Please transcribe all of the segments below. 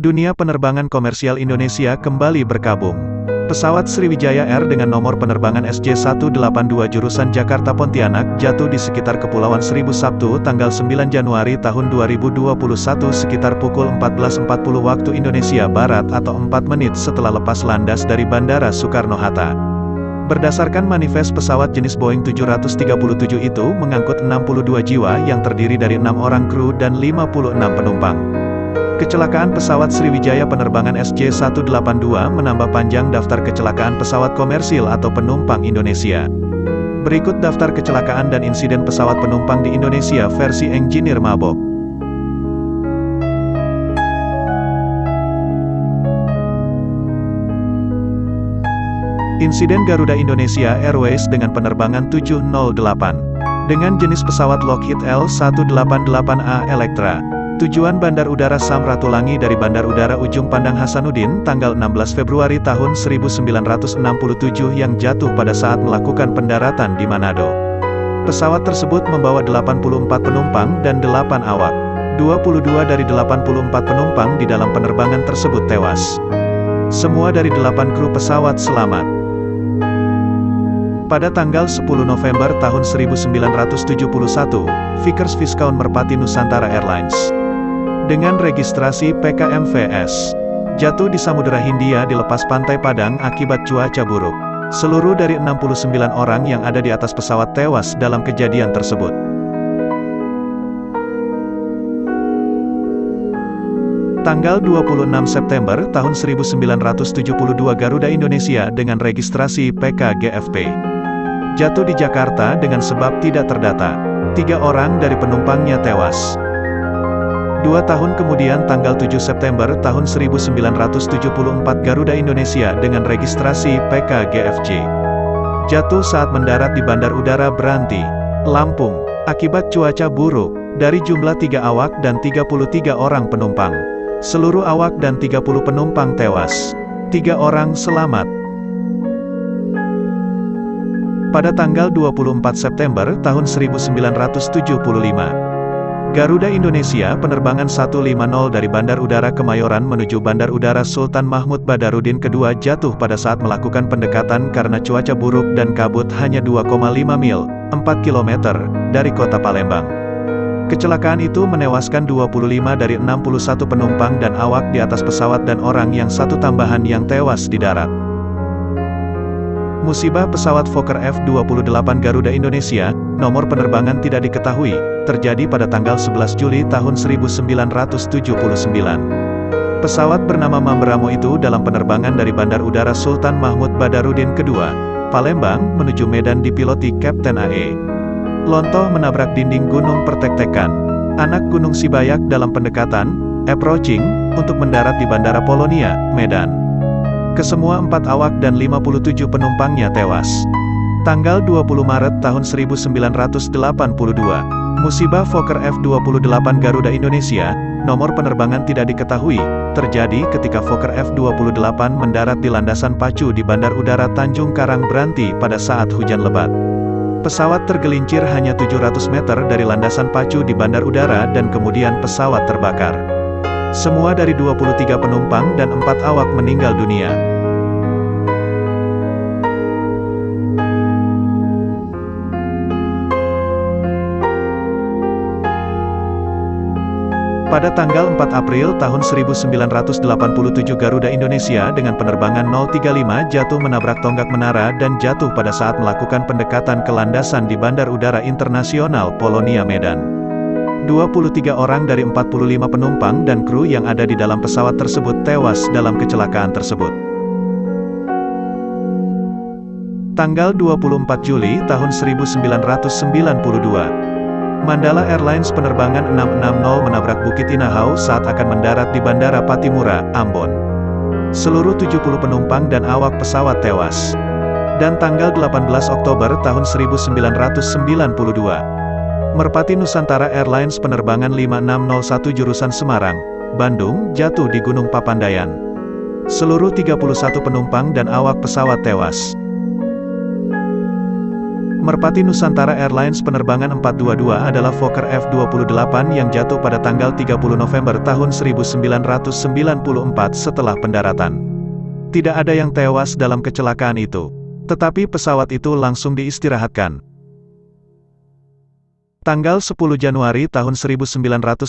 Dunia penerbangan komersial Indonesia kembali berkabung. Pesawat Sriwijaya Air dengan nomor penerbangan SJ182 jurusan Jakarta-Pontianak jatuh di sekitar Kepulauan Seribu Sabtu tanggal 9 Januari tahun 2021 sekitar pukul 14.40 waktu Indonesia Barat atau 4 menit setelah lepas landas dari Bandara Soekarno-Hatta. Berdasarkan manifest pesawat jenis Boeing 737 itu mengangkut 62 jiwa yang terdiri dari 6 orang kru dan 56 penumpang. Kecelakaan pesawat Sriwijaya penerbangan SJ182 menambah panjang daftar kecelakaan pesawat komersil atau penumpang Indonesia. Berikut daftar kecelakaan dan insiden pesawat penumpang di Indonesia versi Engineer Mabok. Insiden Garuda Indonesia Airways dengan penerbangan 708 dengan jenis pesawat Lockheed L188A Electra. Tujuan Bandar Udara Samratulangi dari Bandar Udara Ujung Pandang Hasanuddin tanggal 16 Februari tahun 1967 yang jatuh pada saat melakukan pendaratan di Manado. Pesawat tersebut membawa 84 penumpang dan 8 awak. 22 dari 84 penumpang di dalam penerbangan tersebut tewas. Semua dari 8 kru pesawat selamat. Pada tanggal 10 November tahun 1971, Vickers Viscount Merpati Nusantara Airlines dengan registrasi PKMVS jatuh di Samudera Hindia di lepas pantai Padang akibat cuaca buruk. Seluruh dari 69 orang yang ada di atas pesawat tewas dalam kejadian tersebut. Tanggal 26 September tahun 1972 Garuda Indonesia dengan registrasi PKGFP jatuh di Jakarta dengan sebab tidak terdata. 3 orang dari penumpangnya tewas. 2 tahun kemudian tanggal 7 September tahun 1974 Garuda Indonesia dengan registrasi PKGFJ jatuh saat mendarat di Bandar Udara Beranti, Lampung, akibat cuaca buruk. Dari jumlah 3 awak dan 33 orang penumpang, seluruh awak dan 30 penumpang tewas. 3 orang selamat. Pada tanggal 24 September tahun 1975, Garuda Indonesia penerbangan 150 dari Bandar Udara Kemayoran menuju Bandar Udara Sultan Mahmud Badarudin II jatuh pada saat melakukan pendekatan karena cuaca buruk dan kabut hanya 2,5 mil, 4 km, dari kota Palembang. Kecelakaan itu menewaskan 25 dari 61 penumpang dan awak di atas pesawat dan orang yang satu tambahan yang tewas di darat. Musibah pesawat Fokker F-28 Garuda Indonesia, nomor penerbangan tidak diketahui, terjadi pada tanggal 11 Juli tahun 1979. Pesawat bernama Mamberamo itu dalam penerbangan dari Bandar Udara Sultan Mahmud Badarudin II, Palembang, menuju Medan dipiloti Kapten AE Lontoh menabrak dinding Gunung Pertek-Tekan, anak Gunung Sibayak dalam pendekatan, approaching, untuk mendarat di Bandara Polonia, Medan. Kesemua 4 awak dan 57 penumpangnya tewas. Tanggal 20 Maret tahun 1982, musibah Fokker F-28 Garuda Indonesia, nomor penerbangan tidak diketahui, terjadi ketika Fokker F-28 mendarat di landasan pacu di Bandar Udara Tanjung Karang Beranti pada saat hujan lebat. Pesawat tergelincir hanya 700 meter dari landasan pacu di bandar udara dan kemudian pesawat terbakar. Semua dari 23 penumpang dan 4 awak meninggal dunia. Pada tanggal 4 April tahun 1987 Garuda Indonesia dengan penerbangan 035 jatuh menabrak tonggak menara dan jatuh pada saat melakukan pendekatan ke landasan di Bandar Udara Internasional Polonia Medan. 23 orang dari 45 penumpang dan kru yang ada di dalam pesawat tersebut tewas dalam kecelakaan tersebut. Tanggal 24 Juli tahun 1992, Mandala Airlines penerbangan 660 menabrak Bukit Inahau saat akan mendarat di Bandara Patimura, Ambon. Seluruh 70 penumpang dan awak pesawat tewas. Dan tanggal 18 Oktober tahun 1992, Merpati Nusantara Airlines penerbangan 5601 jurusan Semarang, Bandung, jatuh di Gunung Papandayan. Seluruh 31 penumpang dan awak pesawat tewas. Merpati Nusantara Airlines penerbangan 422 adalah Fokker F-28 yang jatuh pada tanggal 30 November tahun 1994 setelah pendaratan. Tidak ada yang tewas dalam kecelakaan itu, tetapi pesawat itu langsung diistirahatkan. Tanggal 10 Januari tahun 1995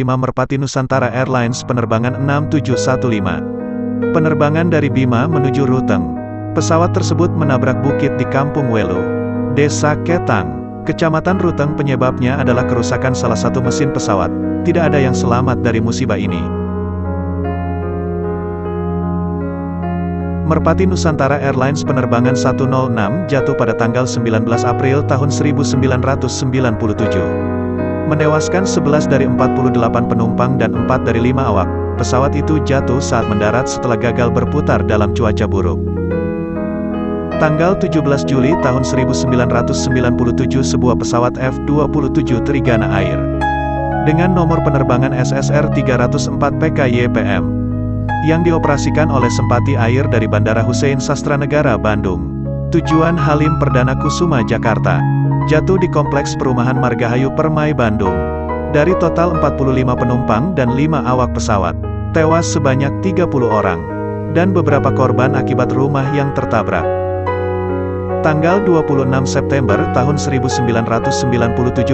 Merpati Nusantara Airlines penerbangan 6715. Penerbangan dari Bima menuju Ruteng. Pesawat tersebut menabrak bukit di Kampung Welu, Desa Ketang, Kecamatan Ruteng. Penyebabnya adalah kerusakan salah satu mesin pesawat. Tidak ada yang selamat dari musibah ini. Merpati Nusantara Airlines penerbangan 106 jatuh pada tanggal 19 April tahun 1997. Menewaskan 11 dari 48 penumpang dan 4 dari 5 awak. Pesawat itu jatuh saat mendarat setelah gagal berputar dalam cuaca buruk. Tanggal 17 Juli tahun 1997 sebuah pesawat F-27 Trigana Air dengan nomor penerbangan SSR 304 PKYPM yang dioperasikan oleh Sempati Air dari Bandara Hussein Sastranegara Bandung, tujuan Halim Perdana Kusuma Jakarta, jatuh di Kompleks Perumahan Margahayu Permai Bandung. Dari total 45 penumpang dan 5 awak pesawat, tewas sebanyak 30 orang, dan beberapa korban akibat rumah yang tertabrak. Tanggal 26 September tahun 1997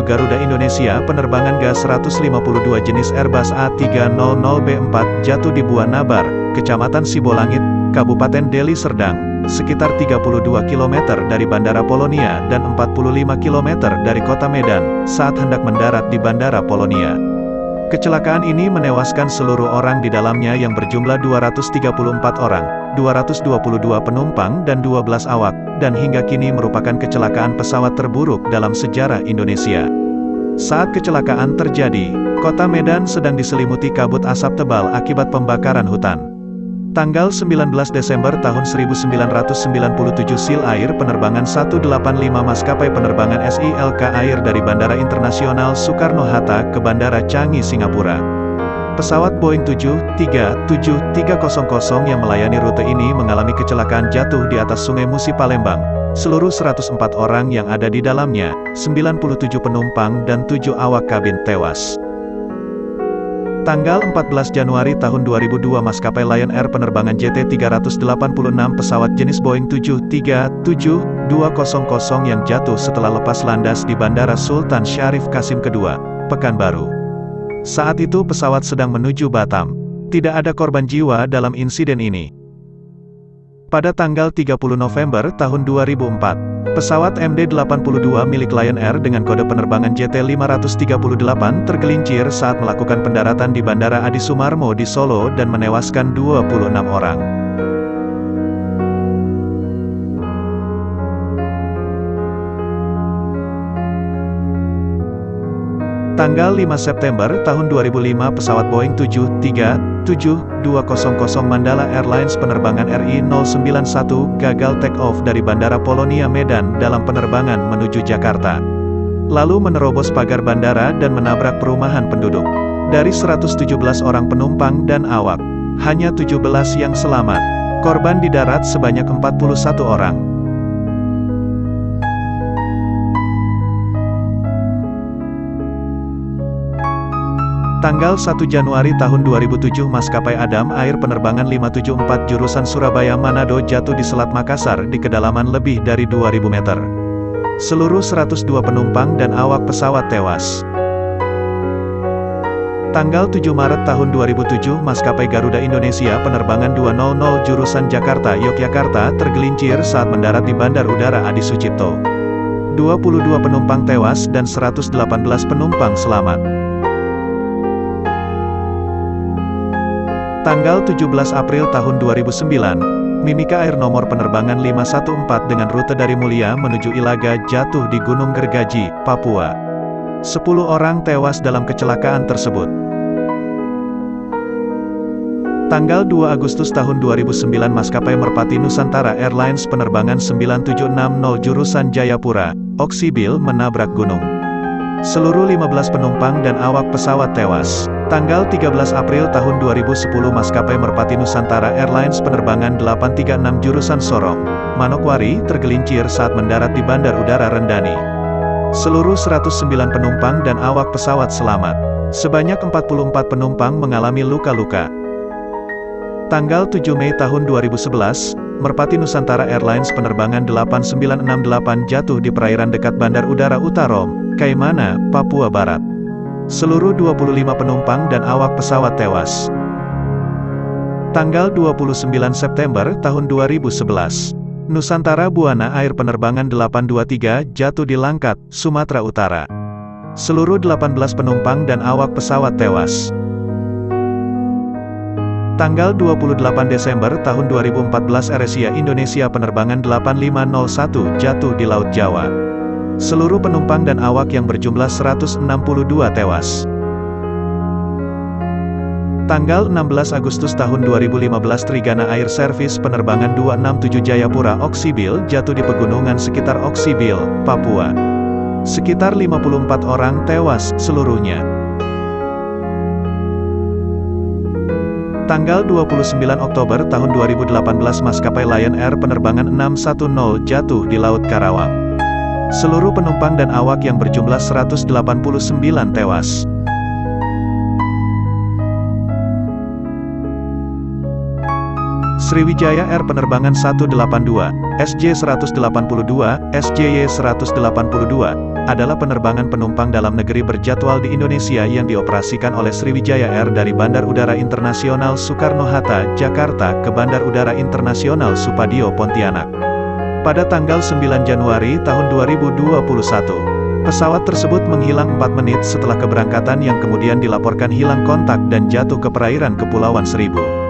Garuda Indonesia penerbangan GA152 jenis Airbus A300B4 jatuh di Bua Nabar, Kecamatan Sibolangit, Kabupaten Deli Serdang, sekitar 32 km dari Bandara Polonia dan 45 km dari Kota Medan, saat hendak mendarat di Bandara Polonia. Kecelakaan ini menewaskan seluruh orang di dalamnya yang berjumlah 234 orang, 222 penumpang dan 12 awak, dan hingga kini merupakan kecelakaan pesawat terburuk dalam sejarah Indonesia. Saat kecelakaan terjadi, Kota Medan sedang diselimuti kabut asap tebal akibat pembakaran hutan. Tanggal 19 Desember tahun 1997 Sil Air penerbangan 185 maskapai penerbangan SILK Air dari Bandara Internasional Soekarno-Hatta ke Bandara Changi, Singapura. Pesawat Boeing 737-300 yang melayani rute ini mengalami kecelakaan jatuh di atas Sungai Musi Palembang. Seluruh 104 orang yang ada di dalamnya, 97 penumpang dan 7 awak kabin tewas. Tanggal 14 Januari tahun 2002 maskapai Lion Air penerbangan JT386 pesawat jenis Boeing 737-200 yang jatuh setelah lepas landas di Bandara Sultan Syarif Kasim II, Pekanbaru. Saat itu pesawat sedang menuju Batam. Tidak ada korban jiwa dalam insiden ini. Pada tanggal 30 November tahun 2004, pesawat MD-82 milik Lion Air dengan kode penerbangan JT538 tergelincir saat melakukan pendaratan di Bandara Adi Sumarmo di Solo dan menewaskan 26 orang. Tanggal 5 September tahun 2005 pesawat Boeing 737-200 Mandala Airlines penerbangan RI-091 gagal take off dari Bandara Polonia Medan dalam penerbangan menuju Jakarta. Lalu menerobos pagar bandara dan menabrak perumahan penduduk. Dari 117 orang penumpang dan awak, hanya 17 yang selamat. Korban di darat sebanyak 41 orang. Tanggal 1 Januari tahun 2007 maskapai Adam Air penerbangan 574 jurusan Surabaya Manado jatuh di Selat Makassar di kedalaman lebih dari 2000 meter. Seluruh 102 penumpang dan awak pesawat tewas. Tanggal 7 Maret tahun 2007 maskapai Garuda Indonesia penerbangan 200 jurusan Jakarta Yogyakarta tergelincir saat mendarat di Bandar Udara Adi Sucipto. 22 penumpang tewas dan 118 penumpang selamat. Tanggal 17 April tahun 2009, Mimika Air nomor penerbangan 514 dengan rute dari Mulia menuju Ilaga jatuh di Gunung Gergaji, Papua. 10 orang tewas dalam kecelakaan tersebut. Tanggal 2 Agustus tahun 2009 maskapai Merpati Nusantara Airlines penerbangan 9760 jurusan Jayapura, Oksibil menabrak gunung. Seluruh 15 penumpang dan awak pesawat tewas. Tanggal 13 April tahun 2010 maskapai Merpati Nusantara Airlines penerbangan 836 jurusan Sorong, Manokwari tergelincir saat mendarat di Bandar Udara Rendani. Seluruh 109 penumpang dan awak pesawat selamat. Sebanyak 44 penumpang mengalami luka-luka. Tanggal 7 Mei tahun 2011, Merpati Nusantara Airlines penerbangan 8968 jatuh di perairan dekat Bandar Udara Utarom, Kaimana, Papua Barat. Seluruh 25 penumpang dan awak pesawat tewas. Tanggal 29 September tahun 2011, Nusantara Buana Air penerbangan 823 jatuh di Langkat, Sumatera Utara. Seluruh 18 penumpang dan awak pesawat tewas. Tanggal 28 Desember tahun 2014 AirAsia Indonesia penerbangan 8501 jatuh di Laut Jawa. Seluruh penumpang dan awak yang berjumlah 162 tewas. Tanggal 16 Agustus tahun 2015 Trigana Air Service penerbangan 267 Jayapura Oksibil jatuh di pegunungan sekitar Oksibil, Papua. Sekitar 54 orang tewas seluruhnya. Tanggal 29 Oktober tahun 2018 maskapai Lion Air penerbangan 610 jatuh di Laut Karawang. Seluruh penumpang dan awak yang berjumlah 189 tewas. Sriwijaya Air penerbangan 182, SJ182, SJY182, adalah penerbangan penumpang dalam negeri berjadwal di Indonesia yang dioperasikan oleh Sriwijaya Air dari Bandar Udara Internasional Soekarno-Hatta, Jakarta ke Bandar Udara Internasional Supadio, Pontianak. Pada tanggal 9 Januari tahun 2021, pesawat tersebut menghilang 4 menit setelah keberangkatan yang kemudian dilaporkan hilang kontak dan jatuh ke perairan Kepulauan Seribu.